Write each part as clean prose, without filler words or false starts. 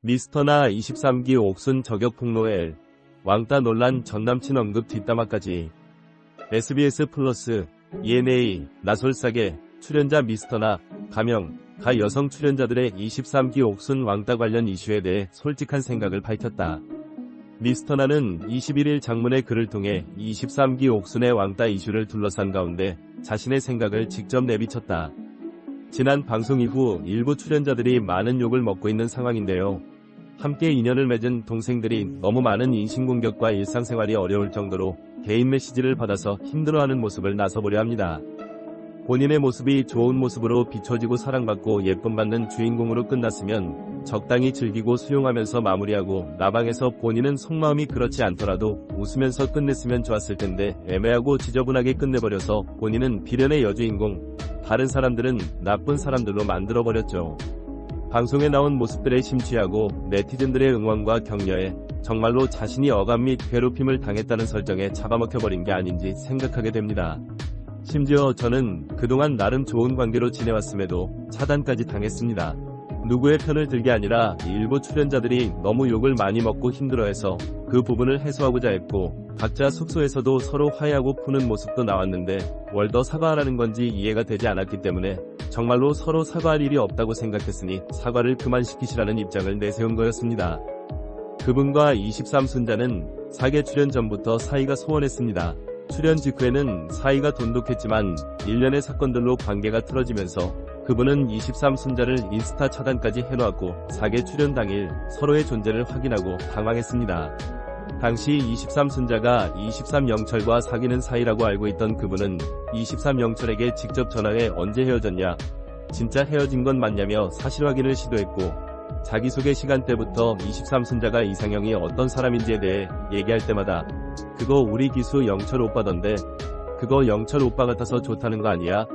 미스터나 23기 옥순 저격 폭로에 왕따 논란 전남친 언급 뒷담화까지. SBS 플러스 ENA 나솔사계 출연자 미스터나 가명 가 여성 출연자들의 23기 옥순 왕따 관련 이슈에 대해 솔직한 생각을 밝혔다. 미스터나는 21일 장문의 글을 통해 23기 옥순의 왕따 이슈를 둘러싼 가운데 자신의 생각을 직접 내비쳤다. 지난 방송 이후 일부 출연자들이 많은 욕을 먹고 있는 상황인데요. 함께 인연을 맺은 동생들이 너무 많은 인신공격과 일상생활이 어려울 정도로 개인 메시지를 받아서 힘들어하는 모습을 나서보려 합니다. 본인의 모습이 좋은 모습으로 비춰지고 사랑받고 예쁨받는 주인공으로 끝났으면 적당히 즐기고 수용하면서 마무리하고 나방에서 본인은 속마음이 그렇지 않더라도 웃으면서 끝냈으면 좋았을 텐데 애매하고 지저분하게 끝내버려서 본인은 비련의 여주인공, 다른 사람들은 나쁜 사람들로 만들어버렸죠. 방송에 나온 모습들에 심취하고 네티즌들의 응원과 격려에 정말로 자신이 억압 및 괴롭힘을 당했다는 설정에 잡아먹혀버린 게 아닌지 생각하게 됩니다. 심지어 저는 그동안 나름 좋은 관계로 지내왔음에도 차단까지 당했습니다. 누구의 편을 들게 아니라 일부 출연자들이 너무 욕을 많이 먹고 힘들어해서 그 부분을 해소하고자 했고, 각자 숙소에서도 서로 화해하고 푸는 모습도 나왔는데 뭘 더 사과하라는 건지 이해가 되지 않았기 때문에 정말로 서로 사과할 일이 없다고 생각했으니 사과를 그만시키시라는 입장을 내세운 거였습니다. 그분과 23순자는 4개 출연 전부터 사이가 소원했습니다. 출연 직후에는 사이가 돈독했지만 일련의 사건들로 관계가 틀어지면서 그분은 23순자를 인스타 차단까지 해놓았고 4개 출연 당일 서로의 존재를 확인하고 당황했습니다. 당시 23순자가 23영철과 사귀는 사이라고 알고 있던 그분은 23영철에게 직접 전화해 언제 헤어졌냐, 진짜 헤어진 건 맞냐며 사실 확인을 시도했고, 자기소개 시간대부터 23순자가 이상형이 어떤 사람인지에 대해 얘기할 때마다 그거 우리 기수 영철 오빠던데 그거 영철 오빠 같아서 좋다는 거 아니야?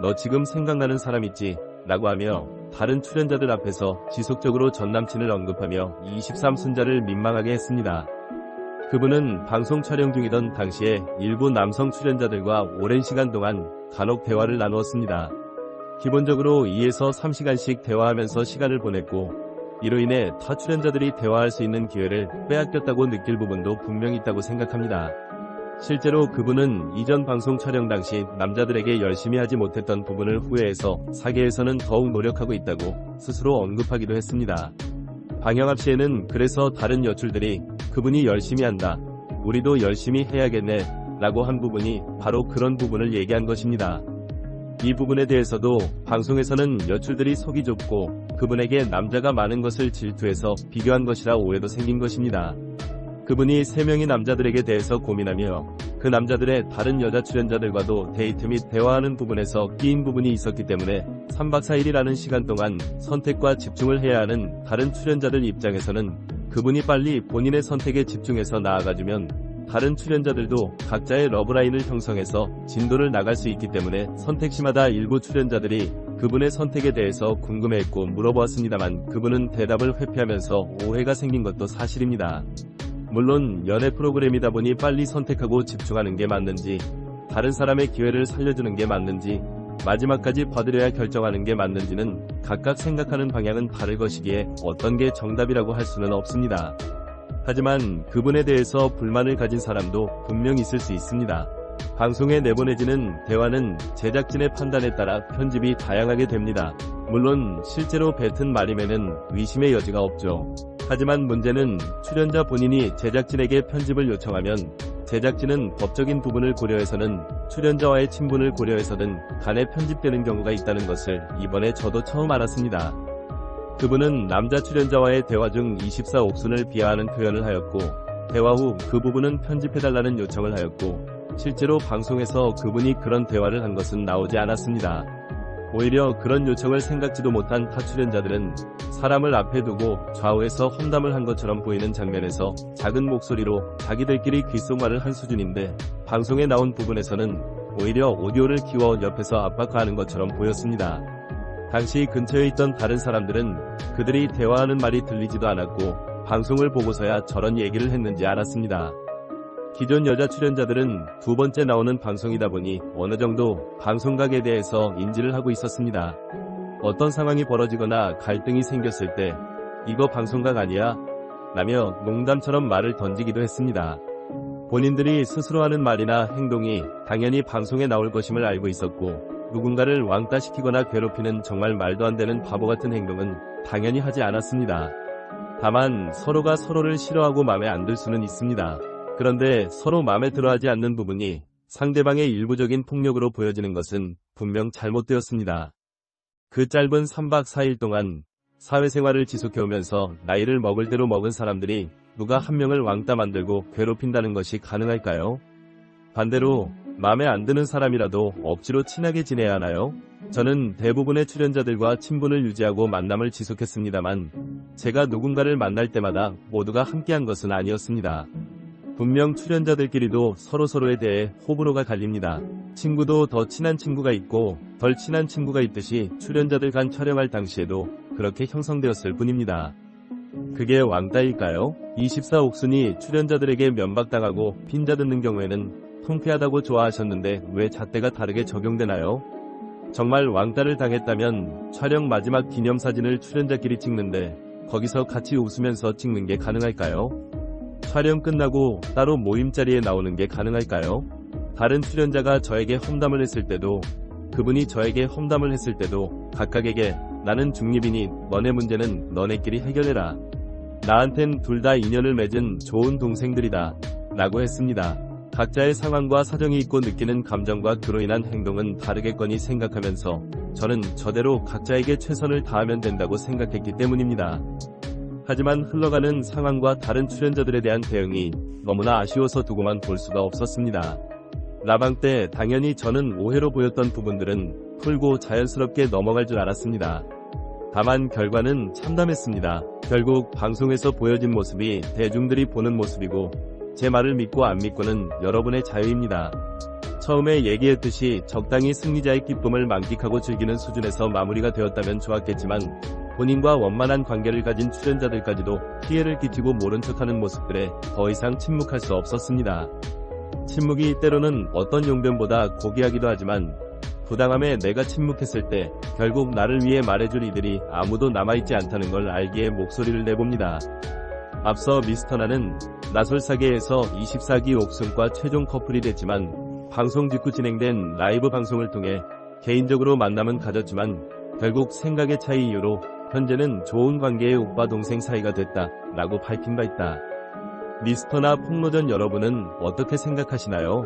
너 지금 생각나는 사람 있지? 라고 하며 다른 출연자들 앞에서 지속적으로 전남친을 언급하며 23순자를 민망하게 했습니다. 그분은 방송 촬영 중이던 당시에 일부 남성 출연자들과 오랜 시간 동안 간혹 대화를 나누었습니다. 기본적으로 2에서 3시간씩 대화하면서 시간을 보냈고, 이로 인해 타 출연자들이 대화할 수 있는 기회를 빼앗겼다고 느낄 부분도 분명히 있다고 생각합니다. 실제로 그분은 이전 방송 촬영 당시 남자들에게 열심히 하지 못했던 부분을 후회해서 사계에서는 더욱 노력하고 있다고 스스로 언급하기도 했습니다. 방영합 시에는 그래서 다른 여출들이 그분이 열심히 한다, 우리도 열심히 해야겠네 라고 한 부분이 바로 그런 부분을 얘기한 것입니다. 이 부분에 대해서도 방송에서는 여출들이 속이 좁고 그분에게 남자가 많은 것을 질투해서 비교한 것이라 오해도 생긴 것입니다. 그분이 3명의 남자들에게 대해서 고민하며 그 남자들의 다른 여자 출연자들과도 데이트 및 대화하는 부분에서 끼인 부분이 있었기 때문에 3박 4일이라는 시간 동안 선택과 집중을 해야 하는 다른 출연자들 입장에서는 그분이 빨리 본인의 선택에 집중해서 나아가주면 다른 출연자들도 각자의 러브라인을 형성해서 진도를 나갈 수 있기 때문에 선택시마다 일부 출연자들이 그분의 선택에 대해서 궁금해했고 물어보았습니다만 그분은 대답을 회피하면서 오해가 생긴 것도 사실입니다. 물론 연애 프로그램이다 보니 빨리 선택하고 집중하는 게 맞는지, 다른 사람의 기회를 살려주는 게 맞는지, 마지막까지 봐드려야 결정하는 게 맞는지는 각각 생각하는 방향은 다를 것이기에 어떤 게 정답이라고 할 수는 없습니다. 하지만 그분에 대해서 불만을 가진 사람도 분명 있을 수 있습니다. 방송에 내보내지는 대화는 제작진의 판단에 따라 편집이 다양하게 됩니다. 물론 실제로 뱉은 말임에는 의심의 여지가 없죠. 하지만 문제는 출연자 본인이 제작진에게 편집을 요청하면 제작진은 법적인 부분을 고려해서는 출연자와의 친분을 고려해서든 간에 편집되는 경우가 있다는 것을 이번에 저도 처음 알았습니다. 그분은 남자 출연자와의 대화 중 24옥순을 비하하는 표현을 하였고, 대화 후 그 부분은 편집해달라는 요청을 하였고, 실제로 방송에서 그분이 그런 대화를 한 것은 나오지 않았습니다. 오히려 그런 요청을 생각지도 못한 타 출연자들은 사람을 앞에 두고 좌우에서 험담을 한 것처럼 보이는 장면에서 작은 목소리로 자기들끼리 귓속말을 한 수준인데, 방송에 나온 부분에서는 오히려 오디오를 키워 옆에서 압박하는 것처럼 보였습니다. 당시 근처에 있던 다른 사람들은 그들이 대화하는 말이 들리지도 않았고 방송을 보고서야 저런 얘기를 했는지 알았습니다. 기존 여자 출연자들은 두 번째 나오는 방송이다 보니 어느 정도 방송각에 대해서 인지를 하고 있었습니다. 어떤 상황이 벌어지거나 갈등이 생겼을 때 이거 방송각 아니야? 라며 농담처럼 말을 던지기도 했습니다. 본인들이 스스로 하는 말이나 행동이 당연히 방송에 나올 것임을 알고 있었고 누군가를 왕따시키거나 괴롭히는 정말 말도 안 되는 바보 같은 행동은 당연히 하지 않았습니다. 다만 서로가 서로를 싫어하고 마음에 안 들 수는 있습니다. 그런데 서로 마음에 들어하지 않는 부분이 상대방의 일부적인 폭력으로 보여지는 것은 분명 잘못되었습니다. 그 짧은 3박 4일 동안 사회생활을 지속해오면서 나이를 먹을 대로 먹은 사람들이 누가 한 명을 왕따 만들고 괴롭힌다는 것이 가능할까요? 반대로 마음에 안 드는 사람이라도 억지로 친하게 지내야 하나요? 저는 대부분의 출연자들과 친분을 유지하고 만남을 지속했습니다만 제가 누군가를 만날 때마다 모두가 함께한 것은 아니었습니다. 분명 출연자들끼리도 서로서로에 대해 호불호가 갈립니다. 친구도 더 친한 친구가 있고 덜 친한 친구가 있듯이 출연자들 간 촬영할 당시에도 그렇게 형성되었을 뿐입니다. 그게 왕따일까요? 24옥순이 출연자들에게 면박당하고 핀자 듣는 경우에는 통쾌하다고 좋아하셨는데 왜 잣대가 다르게 적용되나요? 정말 왕따를 당했다면 촬영 마지막 기념사진을 출연자끼리 찍는데 거기서 같이 웃으면서 찍는 게 가능할까요? 촬영 끝나고 따로 모임 자리에 나오는 게 가능할까요? 다른 출연자가 저에게 험담을 했을 때도 그분이 저에게 험담을 했을 때도 각각에게 나는 중립이니 너네 문제는 너네끼리 해결해라. 나한텐 둘 다 인연을 맺은 좋은 동생들이다. 라고 했습니다. 각자의 상황과 사정이 있고 느끼는 감정과 그로 인한 행동은 다르겠거니 생각하면서 저는 저대로 각자에게 최선을 다하면 된다고 생각했기 때문입니다. 하지만 흘러가는 상황과 다른 출연자들에 대한 대응이 너무나 아쉬워서 두고만 볼 수가 없었습니다. 라방 때 당연히 저는 오해로 보였던 부분들은 풀고 자연스럽게 넘어갈 줄 알았습니다. 다만 결과는 참담했습니다. 결국 방송에서 보여진 모습이 대중들이 보는 모습이고 제 말을 믿고 안 믿고는 여러분의 자유입니다. 처음에 얘기했듯이 적당히 승리자의 기쁨을 만끽하고 즐기는 수준에서 마무리가 되었다면 좋았겠지만 본인과 원만한 관계를 가진 출연자들까지도 피해를 끼치고 모른 척하는 모습들에 더 이상 침묵할 수 없었습니다. 침묵이 때로는 어떤 용변보다 고귀하기도 하지만 부당함에 내가 침묵했을 때 결국 나를 위해 말해줄 이들이 아무도 남아있지 않다는 걸 알기에 목소리를 내봅니다. 앞서 미스터나는 나솔사계에서 24기 옥순과 최종 커플이 됐지만 방송 직후 진행된 라이브 방송을 통해 개인적으로 만남은 가졌지만 결국 생각의 차이 이유로 현재는 좋은 관계의 오빠 동생 사이가 됐다 라고 밝힌 바 있다. 미스터나 폭로전 여러분은 어떻게 생각하시나요?